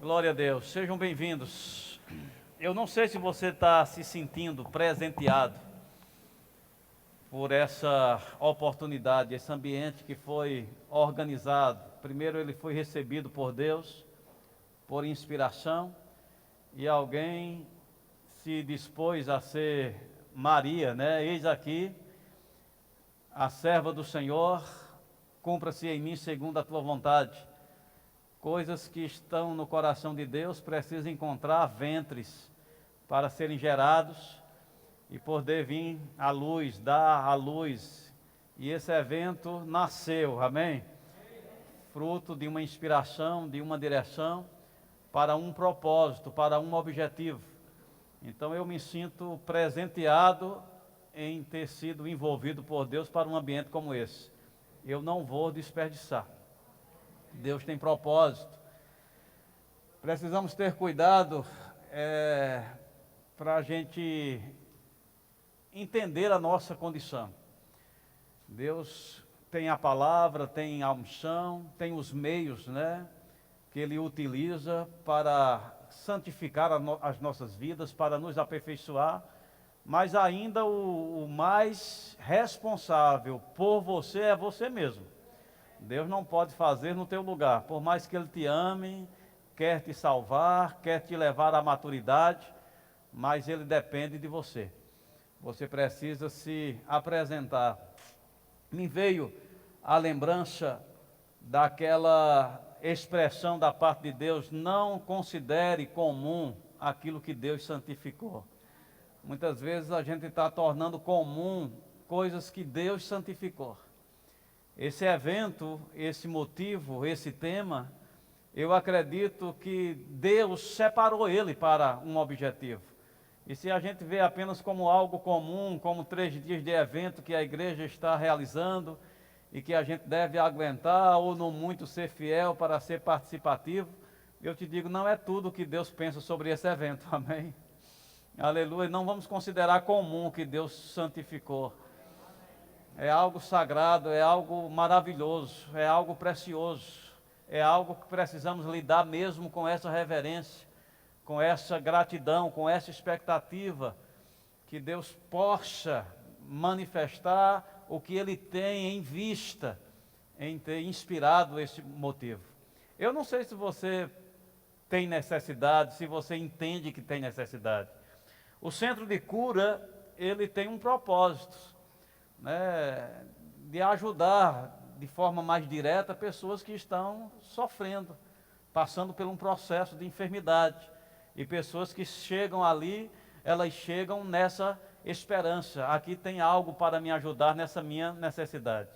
Glória a Deus, sejam bem-vindos. Eu não sei se você está se sentindo presenteado por essa oportunidade, esse ambiente que foi organizado. Primeiro ele foi recebido por Deus, por inspiração, e alguém se dispôs a ser Maria, né? Eis aqui a serva do Senhor, cumpra-se em mim segundo a tua vontade. Coisas que estão no coração de Deus precisam encontrar ventres para serem gerados e poder vir à luz, dar à luz. E esse evento nasceu, amém? Fruto de uma inspiração, de uma direção, para um propósito, para um objetivo. Então eu me sinto presenteado em ter sido envolvido por Deus para um ambiente como esse. Eu não vou desperdiçar. Deus tem propósito. Precisamos ter cuidado para a gente entender a nossa condição. Deus tem a palavra, tem a unção, tem os meios, né, que Ele utiliza para santificar as nossas vidas, para nos aperfeiçoar, mas ainda o mais responsável por você é você mesmo. Deus não pode fazer no teu lugar, por mais que Ele te ame, quer te salvar, quer te levar à maturidade, mas Ele depende de você. Você precisa se apresentar. Me veio a lembrança daquela expressão da parte de Deus: não considere comum aquilo que Deus santificou. Muitas vezes a gente está tornando comum coisas que Deus santificou. Esse evento, esse motivo, esse tema, eu acredito que Deus separou ele para um objetivo. E se a gente vê apenas como algo comum, como 3 dias de evento que a igreja está realizando e que a gente deve aguentar ou no muito ser fiel para ser participativo, eu te digo, não é tudo o que Deus pensa sobre esse evento, amém? Aleluia, não vamos considerar comum o que Deus santificou. É algo sagrado, é algo maravilhoso, é algo precioso, é algo que precisamos lidar mesmo com essa reverência, com essa gratidão, com essa expectativa, que Deus possa manifestar o que Ele tem em vista, em ter inspirado esse motivo. Eu não sei se você tem necessidade, se você entende que tem necessidade. O centro de cura, ele tem um propósito, né, de ajudar de forma mais direta pessoas que estão sofrendo, passando por um processo de enfermidade. E pessoas que chegam ali, elas chegam nessa esperança: aqui tem algo para me ajudar nessa minha necessidade.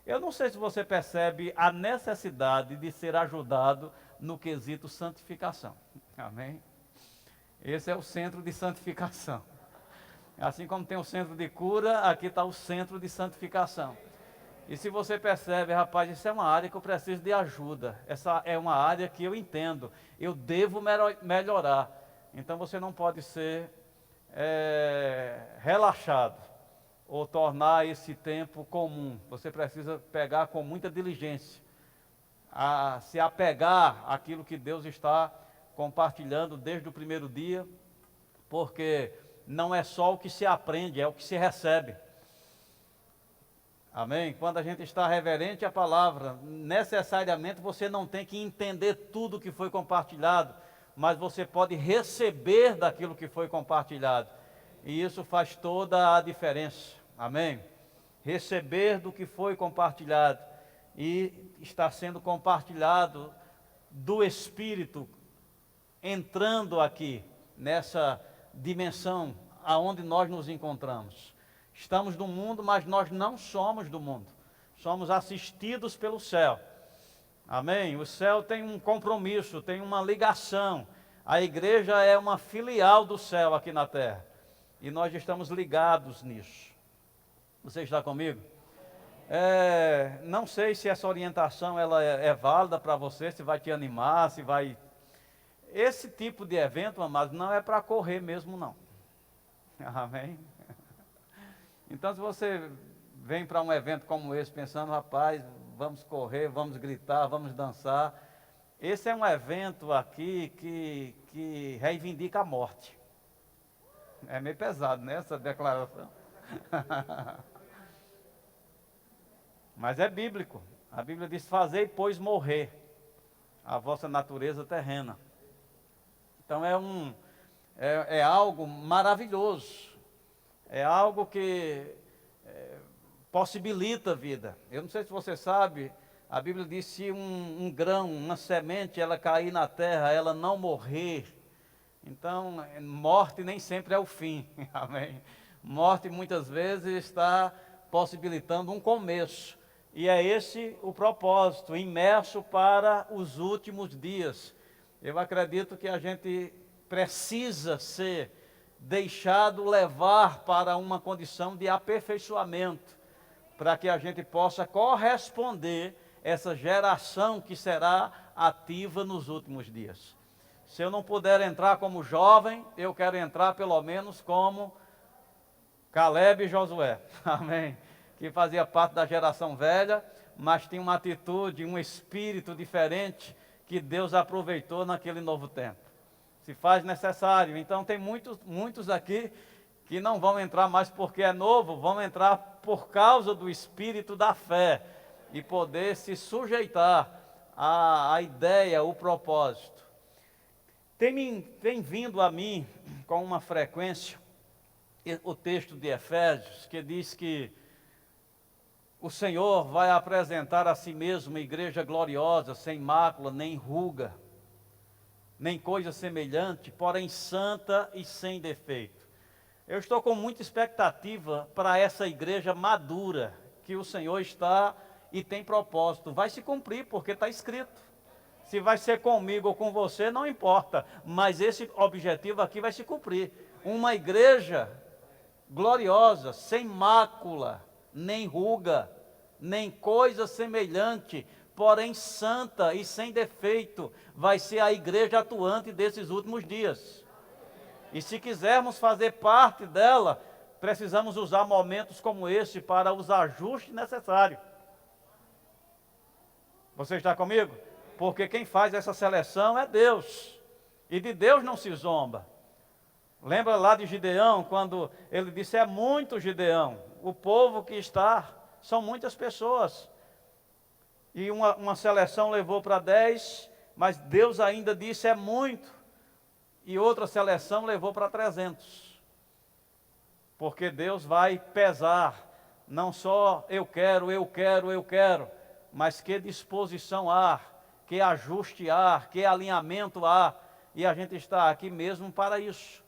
Eu não sei se você percebe a necessidade de ser ajudado no quesito santificação. Amém? Esse é o centro de santificação. Assim como tem o centro de cura, aqui está o centro de santificação. E se você percebe, rapaz, isso é uma área que eu preciso de ajuda. Essa é uma área que eu entendo, eu devo melhorar. Então você não pode ser relaxado ou tornar esse tempo comum. Você precisa pegar com muita diligência, a se apegar àquilo que Deus está compartilhando desde o primeiro dia, porque não é só o que se aprende, é o que se recebe. Amém? Quando a gente está reverente à palavra, necessariamente você não tem que entender tudo o que foi compartilhado, mas você pode receber daquilo que foi compartilhado. E isso faz toda a diferença. Amém? Receber do que foi compartilhado e está sendo compartilhado do Espírito, entrando aqui nessa dimensão aonde nós nos encontramos. Estamos no mundo, mas nós não somos do mundo. Somos assistidos pelo céu. Amém? O céu tem um compromisso, tem uma ligação. A igreja é uma filial do céu aqui na terra. E nós estamos ligados nisso. Você está comigo? Não sei se essa orientação ela é válida para você, se vai te animar, se vai... Esse tipo de evento, amados, não é para correr mesmo, não. Amém? Então, se você vem para um evento como esse pensando, rapaz, vamos correr, vamos gritar, vamos dançar, esse é um evento aqui que reivindica a morte. É meio pesado, né, essa declaração? Mas é bíblico. A Bíblia diz: fazei, pois, morrer a vossa natureza terrena. Então é algo maravilhoso. É algo que possibilita a vida. Eu não sei se você sabe, a Bíblia diz: se um grão, uma semente, ela cair na terra, ela não morrer. Então, morte nem sempre é o fim. Amém? Morte muitas vezes está possibilitando um começo. E é esse o propósito, imerso para os últimos dias. Eu acredito que a gente precisa ser deixado levar para uma condição de aperfeiçoamento, para que a gente possa corresponder essa geração que será ativa nos últimos dias. Se eu não puder entrar como jovem, eu quero entrar pelo menos como Caleb e Josué, amém? Que fazia parte da geração velha, mas tinha uma atitude, um espírito diferente que Deus aproveitou naquele novo tempo. Se faz necessário. Então tem muitos aqui que não vão entrar mais porque é novo, vão entrar por causa do espírito da fé e poder se sujeitar à ideia, o propósito. Tem vindo a mim com uma frequência o texto de Efésios, que diz que o Senhor vai apresentar a si mesmo uma igreja gloriosa, sem mácula, nem ruga, nem coisa semelhante, porém santa e sem defeito. Eu estou com muita expectativa para essa igreja madura, que o Senhor está e tem propósito. Vai se cumprir, porque está escrito. Se vai ser comigo ou com você, não importa, mas esse objetivo aqui vai se cumprir. Uma igreja gloriosa, sem mácula, nem ruga, nem coisa semelhante, porém santa e sem defeito, vai ser a igreja atuante desses últimos dias. E se quisermos fazer parte dela, precisamos usar momentos como esse para os ajustes necessários. Você está comigo? Porque quem faz essa seleção é Deus, e de Deus não se zomba. Lembra lá de Gideão, quando ele disse: é muito, Gideão, o povo que está, são muitas pessoas. E uma seleção levou para 10, mas Deus ainda disse: é muito. E outra seleção levou para 300. Porque Deus vai pesar, não só eu quero, mas que disposição há, que ajuste há, que alinhamento há. E a gente está aqui mesmo para isso.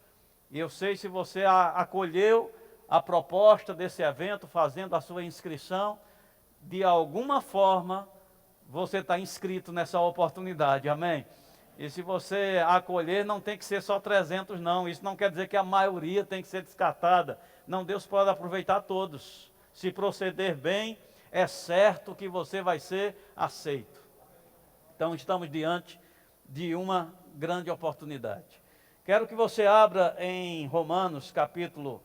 E eu sei, se você acolheu a proposta desse evento, fazendo a sua inscrição, de alguma forma você está inscrito nessa oportunidade, amém? E se você acolher, não tem que ser só 300 não, isso não quer dizer que a maioria tem que ser descartada. Não, Deus pode aproveitar todos. Se proceder bem, é certo que você vai ser aceito. Então estamos diante de uma grande oportunidade. Quero que você abra em Romanos capítulo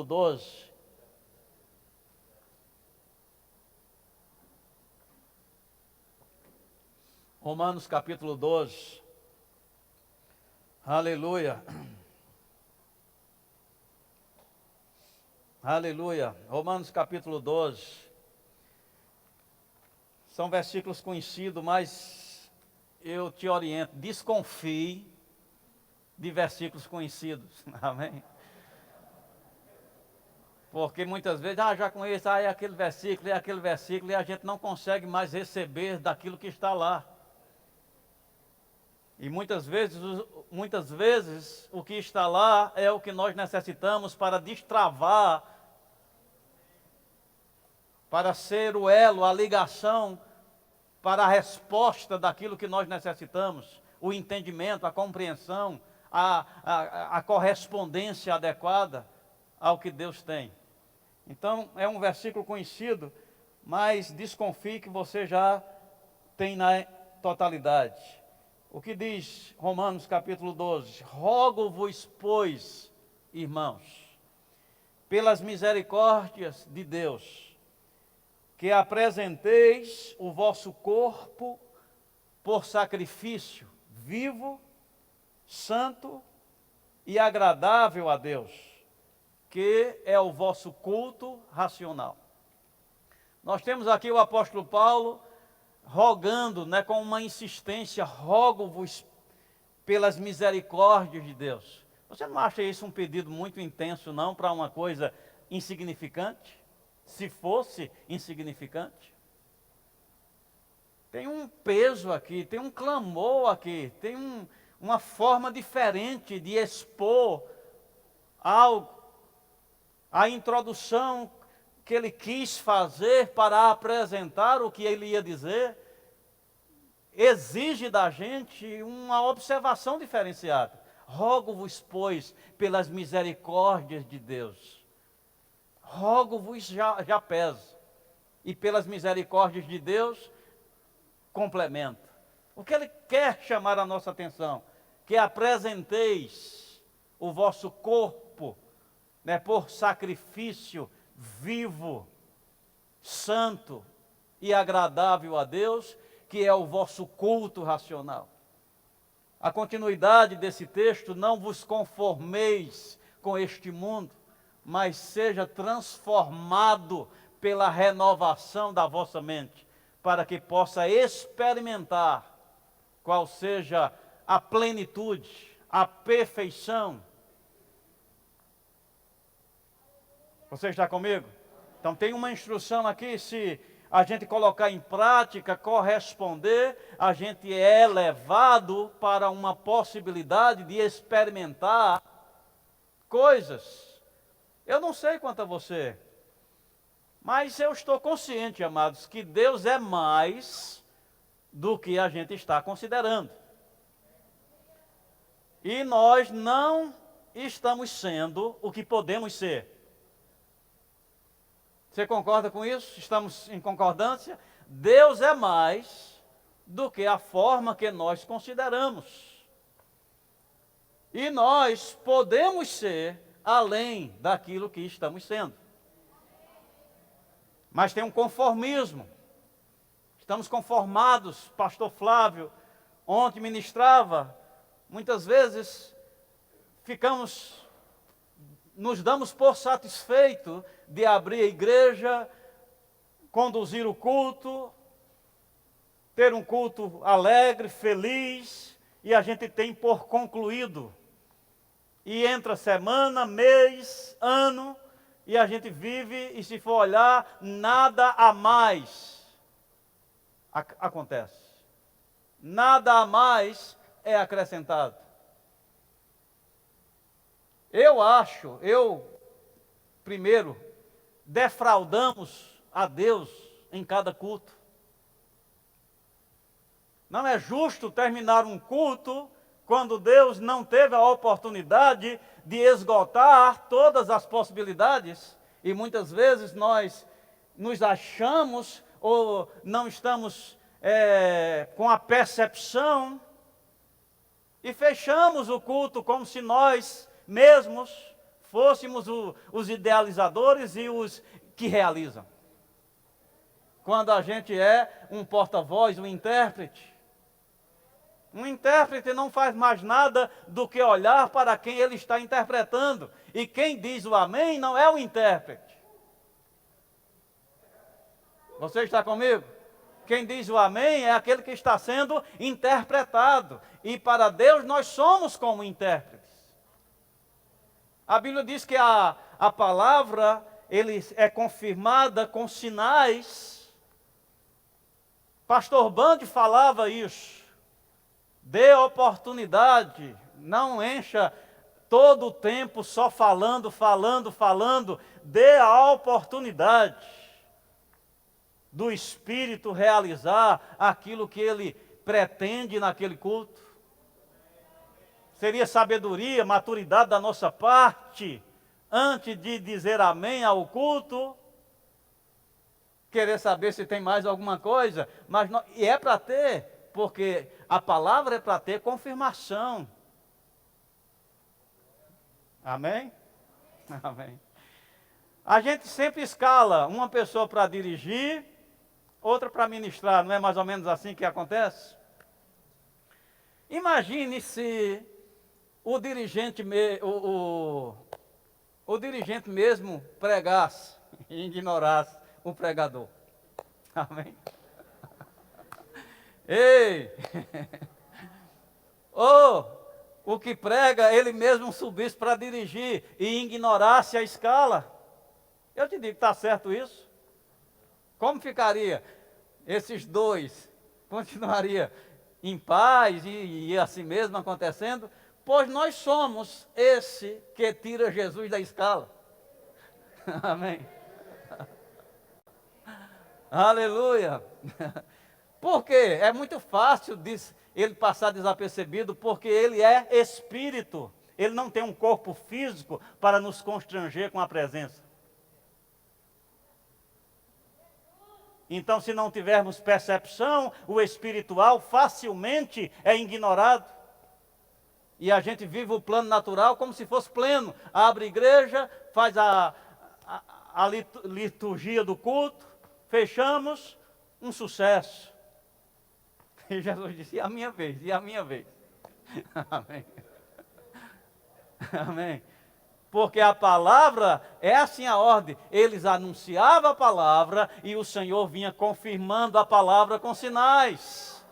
12. Romanos capítulo 12. Aleluia. Aleluia. Romanos capítulo 12. São versículos conhecidos, mas eu te oriento, desconfie de versículos conhecidos, amém? Porque muitas vezes, já conheço, é aquele versículo, e a gente não consegue mais receber daquilo que está lá. E muitas vezes o que está lá é o que nós necessitamos para destravar, para ser o elo, a ligação, para a resposta daquilo que nós necessitamos, o entendimento, a compreensão, a correspondência adequada ao que Deus tem. Então, é um versículo conhecido, mas desconfie que você já tem na totalidade. O que diz Romanos capítulo 12? Rogo-vos, pois, irmãos, pelas misericórdias de Deus, que apresenteis o vosso corpo por sacrifício vivo, santo e agradável a Deus, que é o vosso culto racional. Nós temos aqui o apóstolo Paulo rogando, com uma insistência, rogo-vos pelas misericórdias de Deus. Você não acha isso um pedido muito intenso, não, para uma coisa insignificante? Se fosse insignificante? Tem um peso aqui, tem um clamor aqui, tem uma forma diferente de expor algo. A introdução que ele quis fazer para apresentar o que ele ia dizer, exige da gente uma observação diferenciada. Rogo-vos, pois, pelas misericórdias de Deus. Rogo-vos já pesa. E pelas misericórdias de Deus, complementa. O que ele quer chamar a nossa atenção? Que apresenteis o vosso corpo, por sacrifício vivo, santo e agradável a Deus, que é o vosso culto racional. A continuidade desse texto: não vos conformeis com este mundo, mas seja transformado pela renovação da vossa mente, para que possa experimentar qual seja a plenitude, a perfeição. Você está comigo? Então tem uma instrução aqui, se a gente colocar em prática, corresponder, a gente é levado para uma possibilidade de experimentar coisas. Eu não sei quanto a você, mas eu estou consciente, amados, que Deus é mais do que a gente está considerando. E nós não estamos sendo o que podemos ser. Você concorda com isso? Estamos em concordância? Deus é mais do que a forma que nós consideramos. E nós podemos ser além daquilo que estamos sendo. Mas tem um conformismo. Estamos conformados. Pastor Flávio ontem ministrava. Muitas vezes nos damos por satisfeito de abrir a igreja, conduzir o culto, ter um culto alegre, feliz, e a gente tem por concluído. E entra semana, mês, ano, e a gente vive, e se for olhar, nada a mais acontece. Nada a mais é acrescentado. Primeiro, defraudamos a Deus em cada culto. Não é justo terminar um culto quando Deus não teve a oportunidade de esgotar todas as possibilidades, e muitas vezes nós nos achamos ou não estamos com a percepção e fechamos o culto como se nós mesmos fôssemos os idealizadores e os que realizam. Quando a gente é um porta-voz, um intérprete. Um intérprete não faz mais nada do que olhar para quem ele está interpretando. E quem diz o amém não é o intérprete. Você está comigo? Quem diz o amém é aquele que está sendo interpretado. E para Deus nós somos como intérpretes. A Bíblia diz que a palavra é confirmada com sinais. Pastor Bande falava isso. Dê oportunidade, não encha todo o tempo só falando. Dê a oportunidade do Espírito realizar aquilo que ele pretende naquele culto. Seria sabedoria, maturidade da nossa parte, antes de dizer amém ao culto, querer saber se tem mais alguma coisa, e é para ter, porque a palavra é para ter confirmação. Amém? Amém. A gente sempre escala uma pessoa para dirigir, outra para ministrar. Não é mais ou menos assim que acontece? Imagine se o dirigente, o dirigente mesmo pregasse e ignorasse o pregador. Amém? Ei! Ou o que prega, ele mesmo subisse para dirigir e ignorasse a escala. Eu te digo, está certo isso? Como ficaria? Esses dois continuaria em paz e assim mesmo acontecendo? Pois nós somos esse que tira Jesus da escala. Amém. Aleluia. Por quê? É muito fácil ele passar desapercebido, porque ele é espírito. Ele não tem um corpo físico para nos constranger com a presença. Então, se não tivermos percepção, o espiritual facilmente é ignorado. E a gente vive o plano natural como se fosse pleno. Abre igreja, faz a liturgia do culto, fechamos, um sucesso. E Jesus disse, e a minha vez, e a minha vez. Amém. Amém. Porque a palavra é assim a ordem. Eles anunciavam a palavra e o Senhor vinha confirmando a palavra com sinais.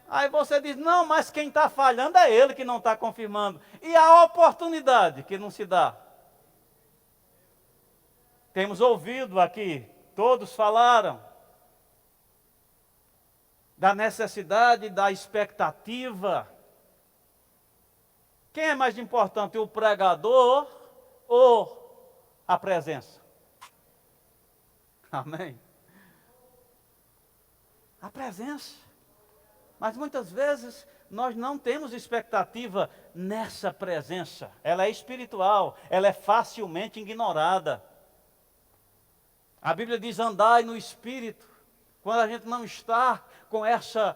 Aí você diz, não, mas quem está falhando é ele que não está confirmando. E a oportunidade que não se dá? Temos ouvido aqui, todos falaram da necessidade, da expectativa. Quem é mais importante, o pregador ou a presença? Amém? A presença. Mas muitas vezes nós não temos expectativa nessa presença. Ela é espiritual, ela é facilmente ignorada. A Bíblia diz, andai no Espírito. Quando a gente não está com essa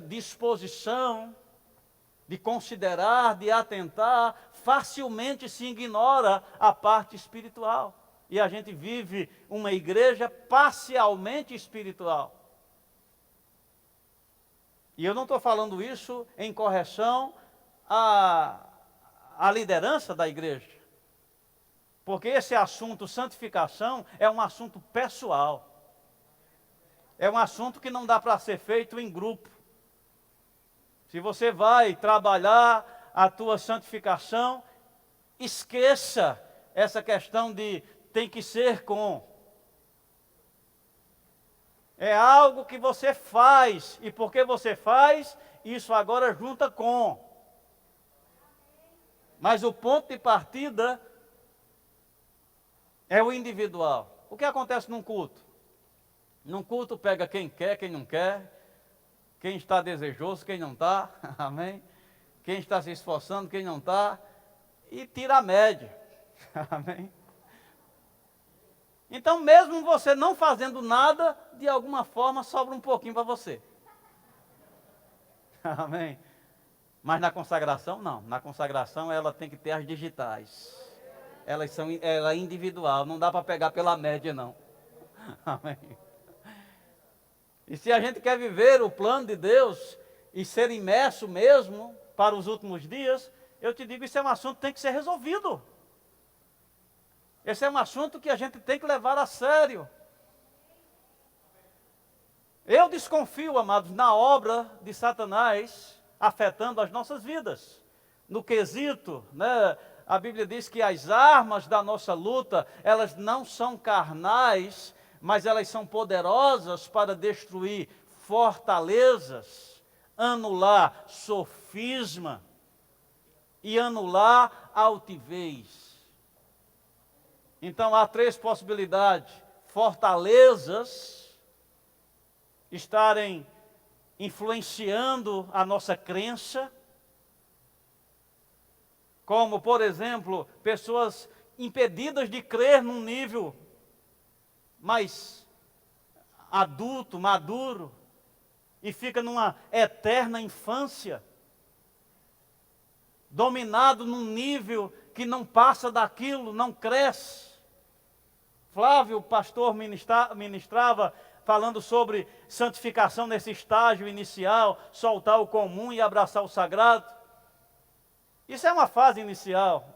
disposição de considerar, de atentar, facilmente se ignora a parte espiritual. E a gente vive uma igreja parcialmente espiritual. E eu não estou falando isso em correção à liderança da igreja. Porque esse assunto, santificação, é um assunto pessoal. É um assunto que não dá para ser feito em grupo. Se você vai trabalhar a tua santificação, esqueça essa questão de tem que ser com. É algo que você faz, e porque você faz, isso agora junta com. Mas o ponto de partida é o individual. O que acontece num culto? Num culto pega quem quer, quem não quer, quem está desejoso, quem não está, amém? Quem está se esforçando, quem não está, e tira a média, amém? Então, mesmo você não fazendo nada, de alguma forma sobra um pouquinho para você. Amém? Mas na consagração, não. Na consagração, ela tem que ter as digitais. Ela é individual, não dá para pegar pela média, não. Amém? E se a gente quer viver o plano de Deus e ser imerso mesmo para os últimos dias, eu te digo, isso é um assunto que tem que ser resolvido. Esse é um assunto que a gente tem que levar a sério. Eu desconfio, amados, na obra de Satanás afetando as nossas vidas. No quesito, né, a Bíblia diz que as armas da nossa luta, elas não são carnais, mas elas são poderosas para destruir fortalezas, anular sofisma e anular altivez. Então há três possibilidades: fortalezas estarem influenciando a nossa crença, como, por exemplo, pessoas impedidas de crer num nível mais adulto, maduro, e fica numa eterna infância, dominado num nível que não passa daquilo, não cresce. Flávio, o pastor, ministrava falando sobre santificação nesse estágio inicial, soltar o comum e abraçar o sagrado. Isso é uma fase inicial.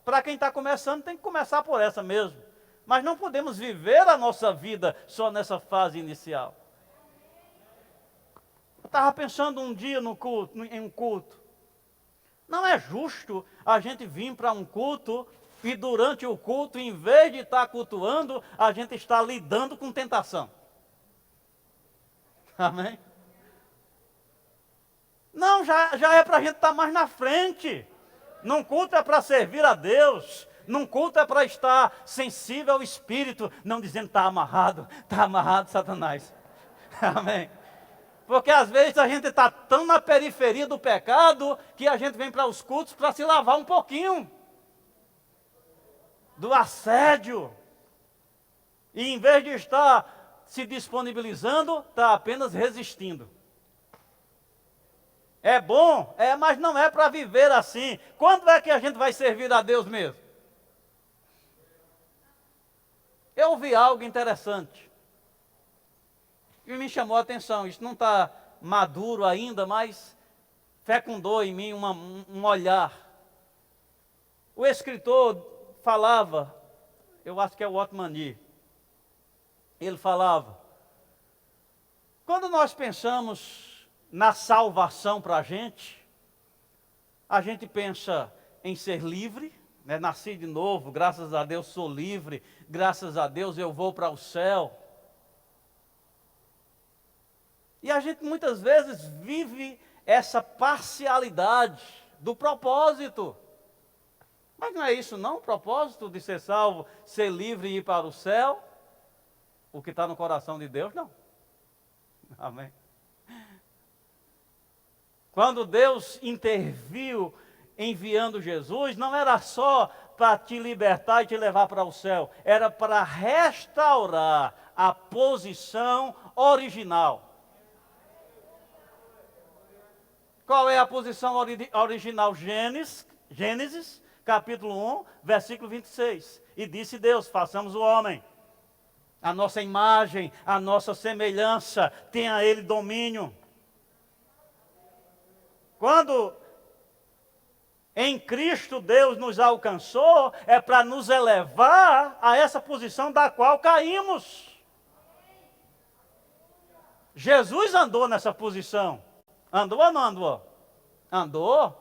Para quem está começando, tem que começar por essa mesmo. Mas não podemos viver a nossa vida só nessa fase inicial. Eu estava pensando um dia em um culto. Não é justo a gente vir para um culto e durante o culto, em vez de estar cultuando, a gente está lidando com tentação. Amém? Não, já é para a gente estar mais na frente. Num culto é para servir a Deus. Num culto é para estar sensível ao Espírito, não dizendo está amarrado, Satanás. Amém? Porque às vezes a gente está tão na periferia do pecado que a gente vem para os cultos para se lavar um pouquinho do assédio. E em vez de estar se disponibilizando, está apenas resistindo. É bom, mas não é para viver assim. Quando é que a gente vai servir a Deus mesmo? Eu ouvi algo interessante. E me chamou a atenção. Isso não está maduro ainda, mas fecundou em mim um olhar. O escritor falava, eu acho que é o Otmani, ele falava, quando nós pensamos na salvação para a gente pensa em ser livre, né? Nasci de novo, graças a Deus sou livre, graças a Deus eu vou para o céu. E a gente muitas vezes vive essa parcialidade do propósito. Mas não é isso não, o propósito de ser salvo, ser livre e ir para o céu? O que está no coração de Deus, não. Amém. Quando Deus interviu enviando Jesus, não era só para te libertar e te levar para o céu, era para restaurar a posição original. Qual é a posição original? Gênesis, capítulo 1, versículo 26. E disse Deus, façamos o homem, a nossa imagem, a nossa semelhança, tenha ele domínio. Quando em Cristo Deus nos alcançou, é para nos elevar a essa posição da qual caímos. Jesus andou nessa posição. Andou ou não andou? Andou.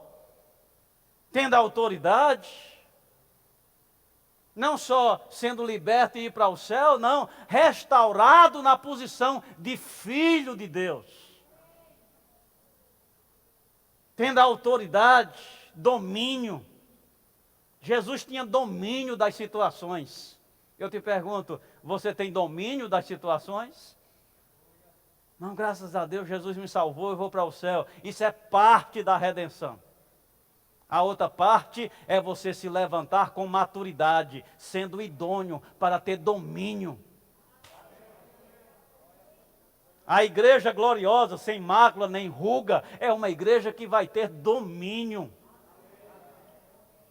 Tendo autoridade. Não só sendo liberto e ir para o céu, não. Restaurado na posição de filho de Deus. Tendo autoridade, domínio. Jesus tinha domínio das situações. Eu te pergunto, você tem domínio das situações? Não, graças a Deus, Jesus me salvou, eu vou para o céu. Isso é parte da redenção. A outra parte é você se levantar com maturidade, sendo idôneo para ter domínio. A igreja gloriosa, sem mácula nem ruga, é uma igreja que vai ter domínio.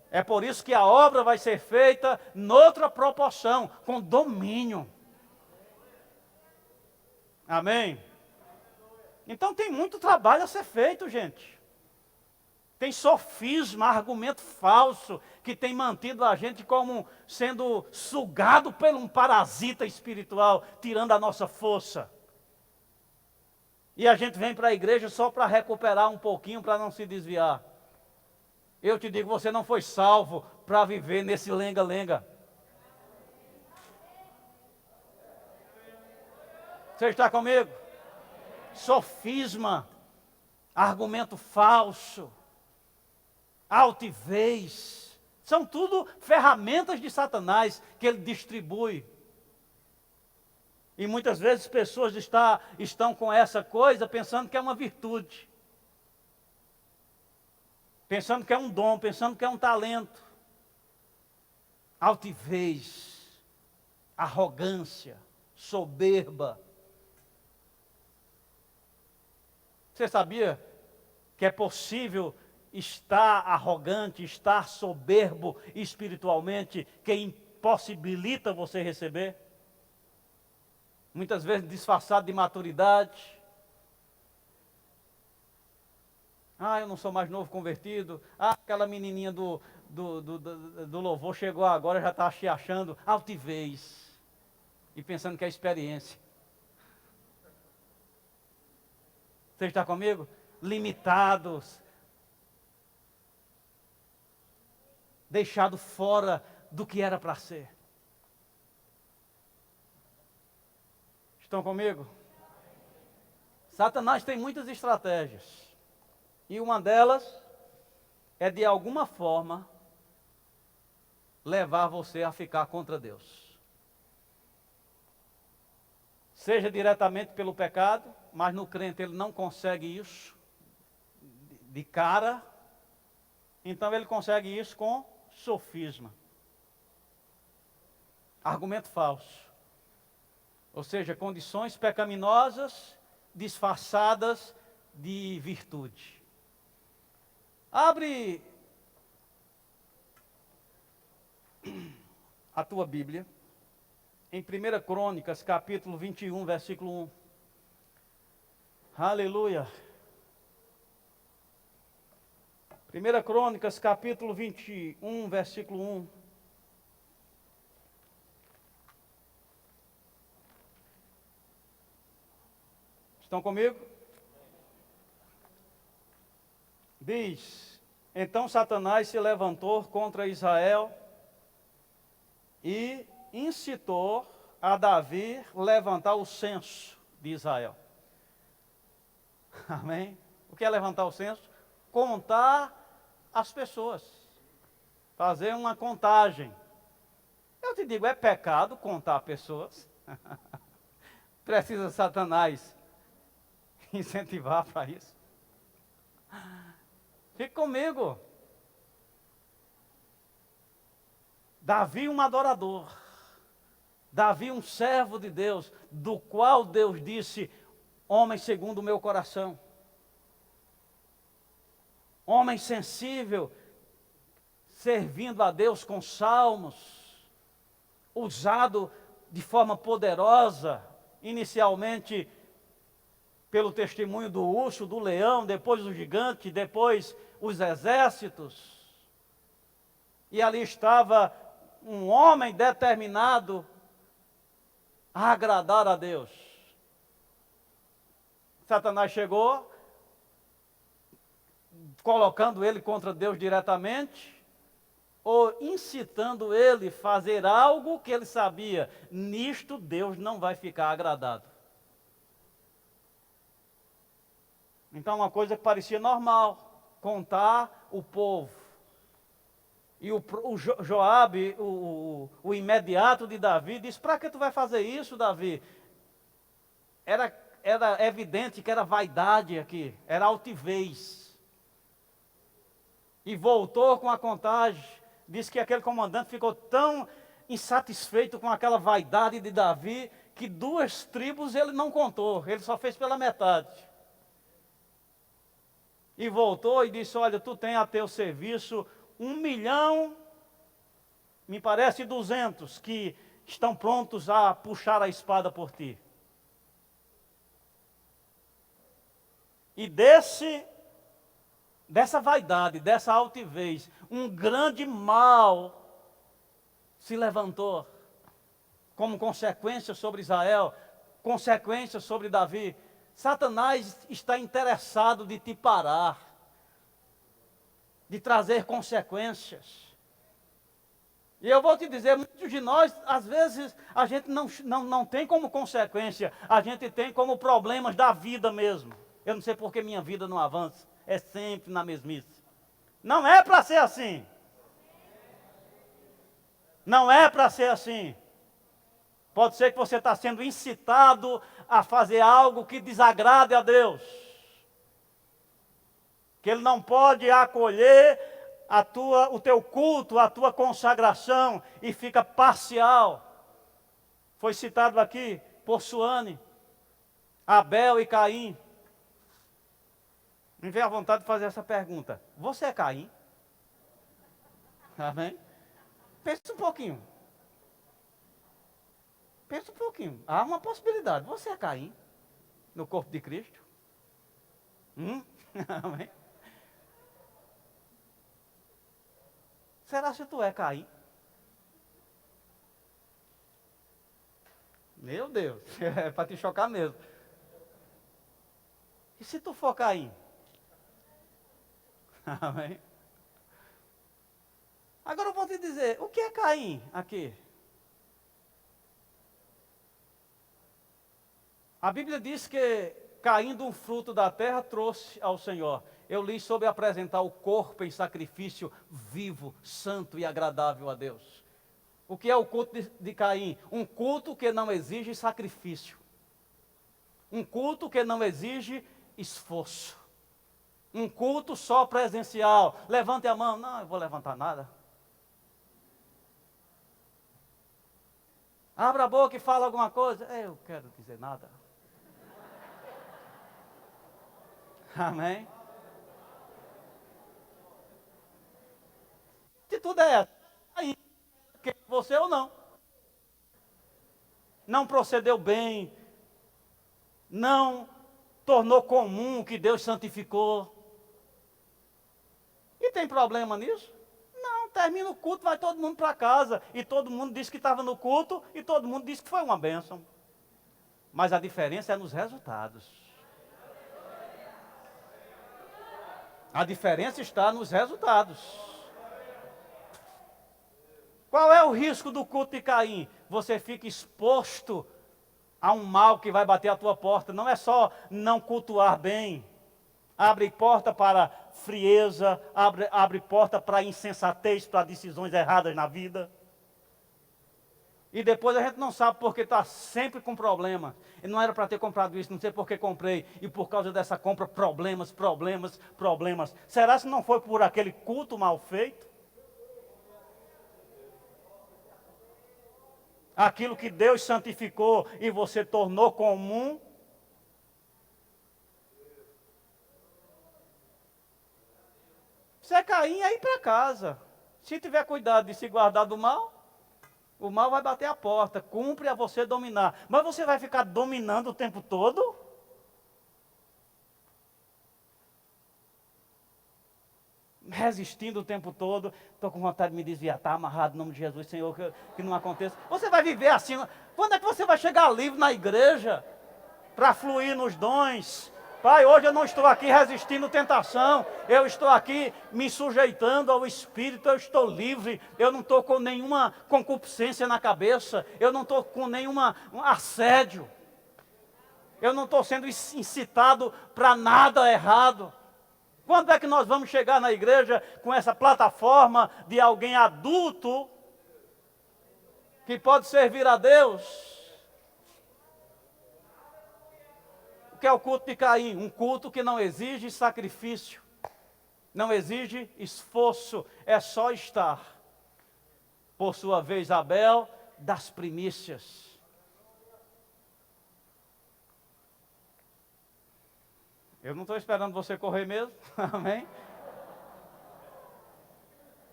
É por isso que a obra vai ser feita noutra proporção, com domínio. Amém? Então tem muito trabalho a ser feito, gente. Tem sofisma, argumento falso, que tem mantido a gente como sendo sugado por um parasita espiritual, tirando a nossa força. E a gente vem para a igreja só para recuperar um pouquinho, para não se desviar. Eu te digo, você não foi salvo para viver nesse lenga-lenga. Você está comigo? Sofisma, argumento falso, altivez, são tudo ferramentas de Satanás que ele distribui. E muitas vezes pessoas estão com essa coisa pensando que é uma virtude, pensando que é um dom, pensando que é um talento. Altivez, arrogância, soberba. Você sabia que é possível estar arrogante, estar soberbo espiritualmente, que possibilita você receber. Muitas vezes disfarçado de maturidade. Ah, eu não sou mais novo convertido. Ah, aquela menininha do louvor chegou agora, já está se achando altivez. E pensando que é experiência. Você está comigo? Limitados. Deixado fora do que era para ser. Estão comigo? Satanás tem muitas estratégias. E uma delas é de alguma forma levar você a ficar contra Deus. Seja diretamente pelo pecado, mas no crente ele não consegue isso de cara. Então ele consegue isso com sofisma. Argumento falso. Ou seja, condições pecaminosas disfarçadas de virtude. Abre a tua Bíblia em 1 Crônicas, capítulo 21, versículo 1. Aleluia. 1 Crônicas, capítulo 21, versículo 1. Estão comigo? Diz: então Satanás se levantou contra Israel e incitou a Davi levantar o censo de Israel. Amém? O que é levantar o censo? Contar as pessoas. Fazer uma contagem. Eu te digo, é pecado contar pessoas. Precisa Satanás incentivar para isso. Fique comigo. Davi um adorador. Davi um servo de Deus, do qual Deus disse, homem segundo o meu coração. Homem sensível, servindo a Deus com salmos, usado de forma poderosa, inicialmente pelo testemunho do urso, do leão, depois do gigante, depois os exércitos. E ali estava um homem determinado a agradar a Deus. Satanás chegou, colocando ele contra Deus diretamente, ou incitando ele a fazer algo que ele sabia, nisto Deus não vai ficar agradado. Então uma coisa que parecia normal, contar o povo. E o Joabe, o imediato de Davi, disse, para que tu vai fazer isso, Davi? Era evidente que era vaidade aqui, era altivez. E voltou com a contagem, disse que aquele comandante ficou tão insatisfeito com aquela vaidade de Davi, que 2 tribos ele não contou, ele só fez pela metade. E voltou e disse, olha, tu tem a teu serviço 1 milhão, me parece 200, que estão prontos a puxar a espada por ti. E dessa vaidade, dessa altivez, um grande mal se levantou, como consequência sobre Israel, consequência sobre Davi. Satanás está interessado de te parar, de trazer consequências. E eu vou te dizer, muitos de nós, às vezes, a gente não tem como consequência, a gente tem como problemas da vida mesmo. Eu não sei por que minha vida não avança, é sempre na mesmice. Não é para ser assim. Não é para ser assim. Pode ser que você está sendo incitado a fazer algo que desagrade a Deus. Que Ele não pode acolher o teu culto, a tua consagração e fica parcial. Foi citado aqui por Suane, Abel e Caim. Me veio a vontade de fazer essa pergunta. Você é Caim? Amém? Pensa um pouquinho. Pensa um pouquinho. Há uma possibilidade. Você é Caim no corpo de Cristo? Amém? Será se tu é Caim? Meu Deus, é para te chocar mesmo. E se tu for Caim? Amém? Agora eu vou te dizer, o que é Caim aqui? A Bíblia diz que caindo um fruto da terra trouxe ao Senhor. Eu li sobre apresentar o corpo em sacrifício vivo, santo e agradável a Deus. O que é o culto de Caim? Um culto que não exige sacrifício. Um culto que não exige esforço. Um culto só presencial. Levante a mão. Não, eu vou levantar nada. Abra a boca e fala alguma coisa. Eu quero dizer nada. Amém? Se tudo é essa, aí, você ou não. Não procedeu bem. Não tornou comum o que Deus santificou. E tem problema nisso? Não, termina o culto, vai todo mundo para casa. E todo mundo disse que estava no culto e todo mundo disse que foi uma bênção. Mas a diferença é nos resultados. A diferença está nos resultados. Qual é o risco do culto de Caim? Você fica exposto a um mal que vai bater a tua porta. Não é só não cultuar bem. Abre porta para frieza, abre porta para insensatez, para decisões erradas na vida. E depois a gente não sabe porque está sempre com problema. E não era para ter comprado isso, não sei por que comprei. E por causa dessa compra, problemas. Será se não foi por aquele culto mal feito? Aquilo que Deus santificou e você tornou comum? Se é Caim, é ir para casa. Se tiver cuidado de se guardar do mal, o mal vai bater a porta. Cumpre a você dominar. Mas você vai ficar dominando o tempo todo? Resistindo o tempo todo. Estou com vontade de me desviar. Está amarrado em nome de Jesus, Senhor, que não aconteça. Você vai viver assim. Quando é que você vai chegar livre na igreja? Para fluir nos dons? Pai, hoje eu não estou aqui resistindo tentação, eu estou aqui me sujeitando ao Espírito, eu estou livre, eu não estou com nenhuma concupiscência na cabeça, eu não estou com nenhuma assédio, eu não estou sendo incitado para nada errado. Quando é que nós vamos chegar na igreja com essa plataforma de alguém adulto que pode servir a Deus? O que é o culto de Caim? Um culto que não exige sacrifício, não exige esforço, é só estar. Por sua vez, Abel, das primícias. Eu não estou esperando você correr mesmo, amém?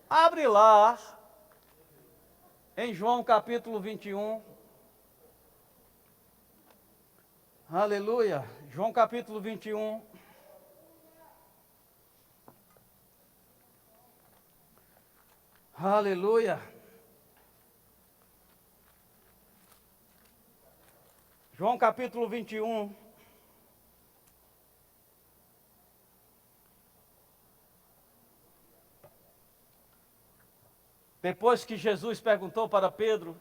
Abre lá, em João capítulo 21. Aleluia. João capítulo 21. Aleluia. João capítulo 21. Depois que Jesus perguntou para Pedro: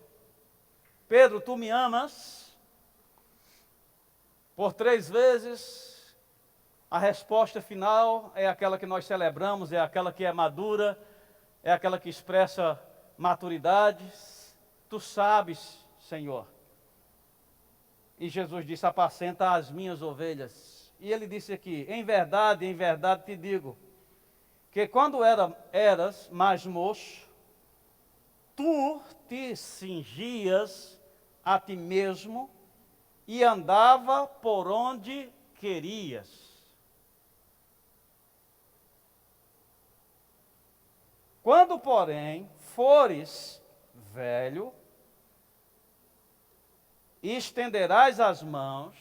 Pedro, tu me amas? Por 3 vezes, a resposta final é aquela que nós celebramos, é aquela que é madura, é aquela que expressa maturidade. Tu sabes, Senhor. E Jesus disse: apacenta as minhas ovelhas. E ele disse aqui: em verdade te digo, que quando eras mais moço, tu te cingias a ti mesmo e andava por onde querias. Quando, porém, fores velho, e estenderás as mãos,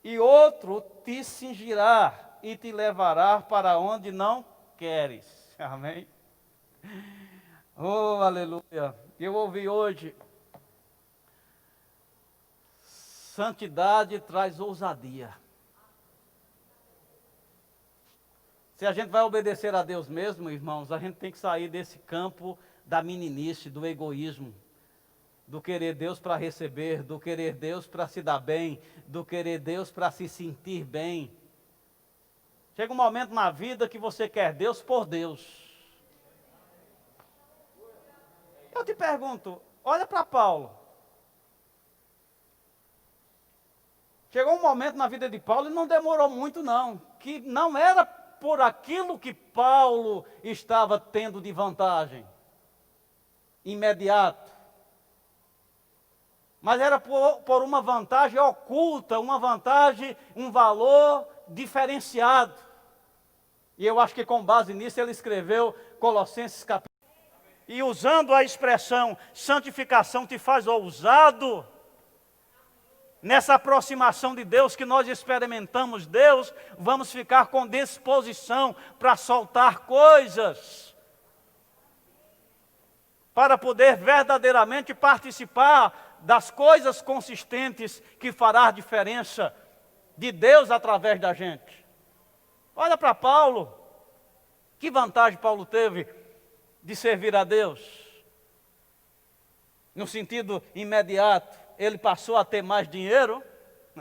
e outro te cingirá e te levará para onde não queres. Amém? Oh, aleluia. Eu ouvi hoje, santidade traz ousadia. Se a gente vai obedecer a Deus mesmo, irmãos, a gente tem que sair desse campo da meninice, do egoísmo, do querer Deus para receber, do querer Deus para se dar bem, do querer Deus para se sentir bem. Chega um momento na vida que você quer Deus por Deus. Eu te pergunto, olha para Paulo. Chegou um momento na vida de Paulo, e não demorou muito não, que não era por aquilo que Paulo estava tendo de vantagem, imediato, mas era por uma vantagem oculta, uma vantagem, um valor diferenciado. E eu acho que com base nisso ele escreveu Colossenses capítulo. E usando a expressão santificação te faz ousado, nessa aproximação de Deus que nós experimentamos Deus, vamos ficar com disposição para soltar coisas, para poder verdadeiramente participar das coisas consistentes que fará a diferença de Deus através da gente. Olha para Paulo, que vantagem Paulo teve de servir a Deus, no sentido imediato. Ele passou a ter mais dinheiro,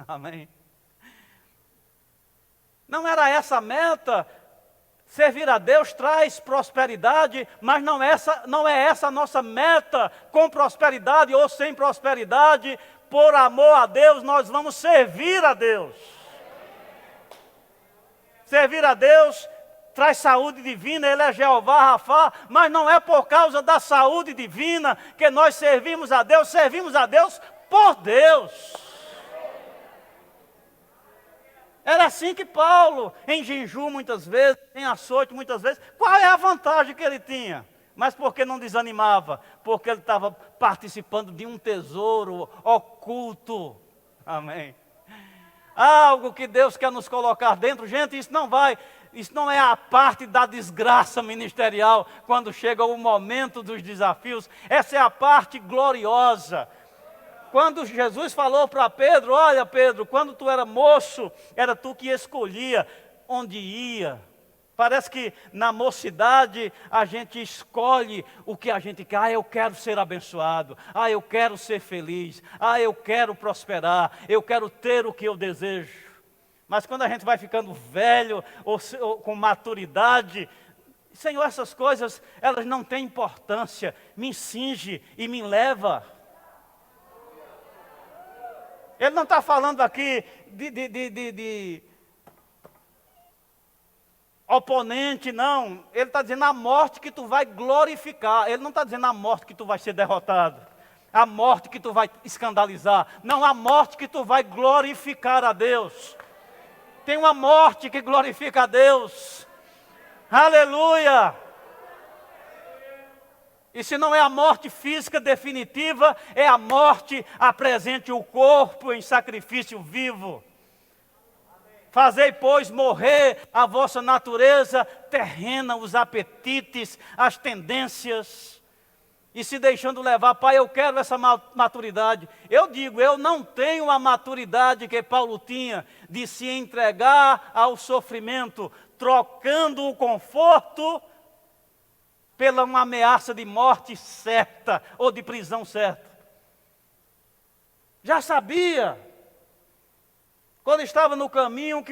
amém. Não era essa a meta. Servir a Deus traz prosperidade, mas não é essa a nossa meta. Com prosperidade ou sem prosperidade, por amor a Deus, nós vamos servir a Deus. Servir a Deus traz saúde divina, Ele é Jeová Rafá, mas não é por causa da saúde divina que nós servimos a Deus por Deus. Era assim que Paulo, em jejum muitas vezes, em açoite muitas vezes, qual é a vantagem que ele tinha? Mas por que não desanimava? Porque ele estava participando de um tesouro oculto. Amém. Algo que Deus quer nos colocar dentro. Gente, isso não é a parte da desgraça ministerial, quando chega o momento dos desafios. Essa é a parte gloriosa. Quando Jesus falou para Pedro, olha Pedro, quando tu era moço, era tu que escolhia onde ia. Parece que na mocidade a gente escolhe o que a gente quer. Eu quero ser abençoado. Eu quero ser feliz. Eu quero prosperar. Eu quero ter o que eu desejo. Mas quando a gente vai ficando velho ou com maturidade, Senhor, essas coisas, elas não têm importância. Me cinge e me leva. Ele não está falando aqui de oponente, não. Ele está dizendo a morte que tu vai glorificar. Ele não está dizendo a morte que tu vai ser derrotado. A morte que tu vai escandalizar. Não, a morte que tu vai glorificar a Deus. Tem uma morte que glorifica a Deus. Aleluia! E se não é a morte física definitiva, é a morte apresente o corpo em sacrifício vivo. Fazei, pois, morrer a vossa natureza terrena, os apetites, as tendências, e se deixando levar. Pai, eu quero essa maturidade. Eu digo, eu não tenho a maturidade que Paulo tinha, de se entregar ao sofrimento, trocando o conforto pela uma ameaça de morte certa, ou de prisão certa. Já sabia, quando estava no caminho,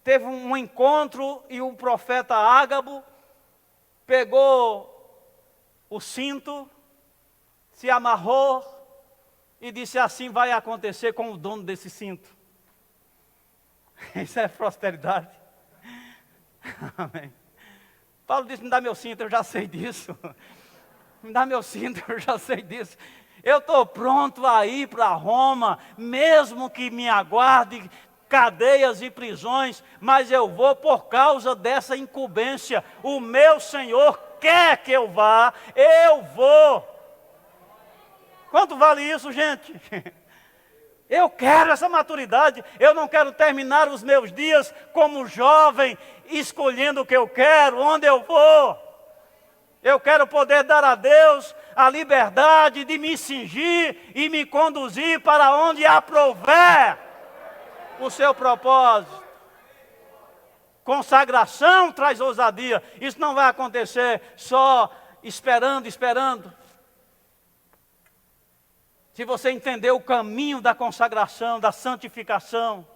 teve um encontro, e o profeta Ágabo pegou o cinto, se amarrou, e disse, assim vai acontecer com o dono desse cinto. Isso é prosperidade. Amém. Paulo disse, me dá meu cinto, eu já sei disso. Me dá meu cinto, eu já sei disso. Eu estou pronto a ir para Roma, mesmo que me aguarde cadeias e prisões, mas eu vou por causa dessa incumbência. O meu Senhor quer que eu vá, eu vou. Quanto vale isso, gente? Eu quero essa maturidade. Eu não quero terminar os meus dias como jovem, escolhendo o que eu quero, onde eu vou. Eu quero poder dar a Deus a liberdade de me cingir e me conduzir para onde aprouver o seu propósito. Consagração traz ousadia. Isso não vai acontecer só esperando. Se você entender o caminho da consagração, da santificação,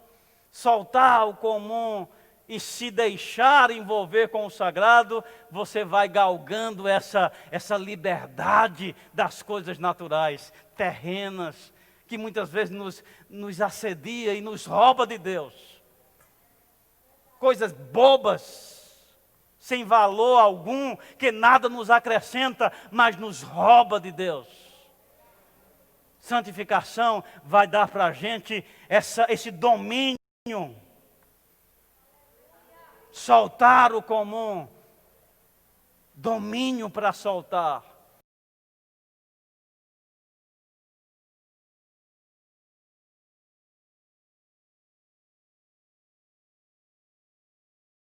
soltar o comum e se deixar envolver com o sagrado, você vai galgando essa liberdade das coisas naturais, terrenas, que muitas vezes nos assedia e nos rouba de Deus. Coisas bobas, sem valor algum, que nada nos acrescenta, mas nos rouba de Deus. Santificação vai dar para a gente esse domínio. Soltar o comum. Domínio para soltar.